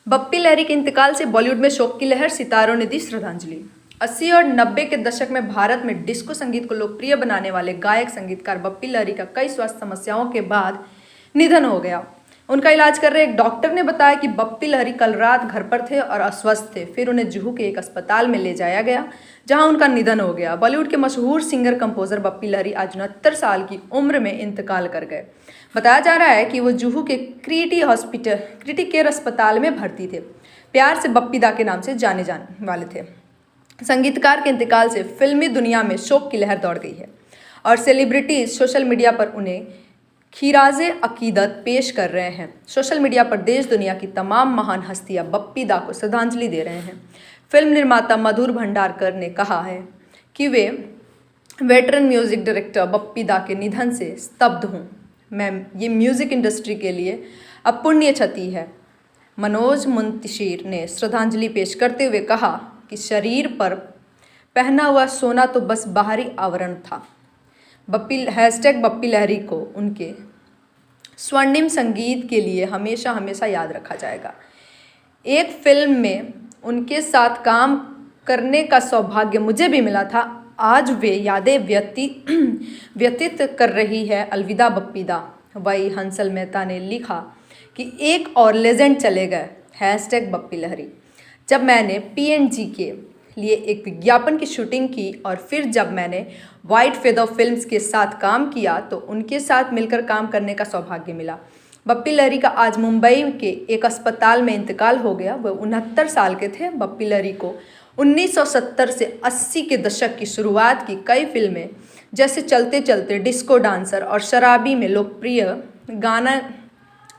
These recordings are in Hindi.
बप्पी लहरी के इंतकाल से बॉलीवुड में शोक की लहर, सितारों ने दी श्रद्धांजलि। 80 और 90 के दशक में भारत में डिस्को संगीत को लोकप्रिय बनाने वाले गायक संगीतकार बप्पी लहरी का कई स्वास्थ्य समस्याओं के बाद निधन हो गया। उनका इलाज कर रहे एक डॉक्टर ने बताया कि बप्पी लहरी कल रात घर पर थे और अस्वस्थ थे। फिर उन्हें जुहू के एक अस्पताल में ले जाया गया, जहां उनका निधन हो गया। बॉलीवुड के मशहूर सिंगर कंपोजर बप्पी लहरी आज 69 साल की उम्र में इंतकाल कर गए। बताया जा रहा है कि वो जुहू के क्रिटी केयर अस्पताल में भर्ती थे। प्यार से बप्पी दा के नाम से जाने जाने वाले थे। संगीतकार के इंतकाल से फिल्मी दुनिया में शोक की लहर दौड़ गई है और सेलिब्रिटीज सोशल मीडिया पर उन्हें खिराजे अकीदत पेश कर रहे हैं। सोशल मीडिया पर देश दुनिया की तमाम महान हस्तियां बप्पी दा को श्रद्धांजलि दे रहे हैं। फिल्म निर्माता मधुर भंडारकर ने कहा है कि वे वेटरन म्यूजिक डायरेक्टर बप्पी दा के निधन से स्तब्ध हूँ। ये म्यूजिक इंडस्ट्री के लिए अपुण्य क्षति है। मनोज मुंतशिर ने श्रद्धांजलि पेश करते हुए कहा कि शरीर पर पहना हुआ सोना तो बस बाहरी आवरण था। बप्पी लहरी को उनके स्वर्णिम संगीत के लिए हमेशा हमेशा याद रखा जाएगा। एक फिल्म में उनके साथ काम करने का सौभाग्य मुझे भी मिला था। आज वे यादें व्यतीत कर रही है। अलविदा बप्पी दा। वही हंसल मेहता ने लिखा कि एक और लेजेंड चले गए, #बप्पी लहरी। जब मैंने PNG के लिए एक विज्ञापन की शूटिंग की और फिर जब मैंने वाइट फेदर फिल्म्स के साथ काम किया तो उनके साथ मिलकर काम करने का सौभाग्य मिला। बप्पी लहरी का आज मुंबई के एक अस्पताल में इंतकाल हो गया। वह 69 साल के थे। बप्पी लहरी को 1970 से 80 के दशक की शुरुआत की कई फिल्में जैसे चलते चलते, डिस्को डांसर और शराबी में लोकप्रिय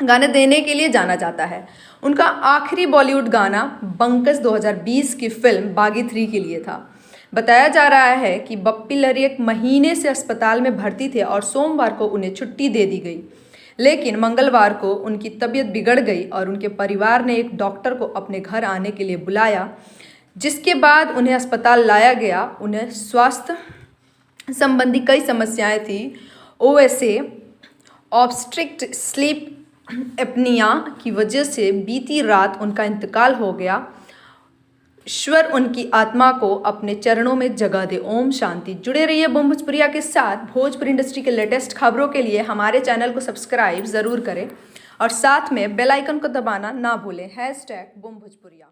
गाने देने के लिए जाना जाता है। उनका आखिरी बॉलीवुड गाना बंकस 2020 की फिल्म बागी 3 के लिए था। बताया जा रहा है कि बप्पी लहरी एक महीने से अस्पताल में भर्ती थे और सोमवार को उन्हें छुट्टी दे दी गई, लेकिन मंगलवार को उनकी तबीयत बिगड़ गई और उनके परिवार ने एक डॉक्टर को अपने घर आने के लिए बुलाया, जिसके बाद उन्हें अस्पताल लाया गया। उन्हें स्वास्थ्य संबंधी कई समस्याएं थी। OSA ऑब्स्ट्रक्टिव स्लीप एपनिया की वजह से बीती रात उनका इंतकाल हो गया। ईश्वर उनकी आत्मा को अपने चरणों में जगह दे। ओम शांति। जुड़े रहिए बूम भोजपुरिया के साथ। भोजपुरी इंडस्ट्री के लेटेस्ट खबरों के लिए हमारे चैनल को सब्सक्राइब ज़रूर करें और साथ में बेल आइकन को दबाना ना भूलें। #बूम भोजपुरिया।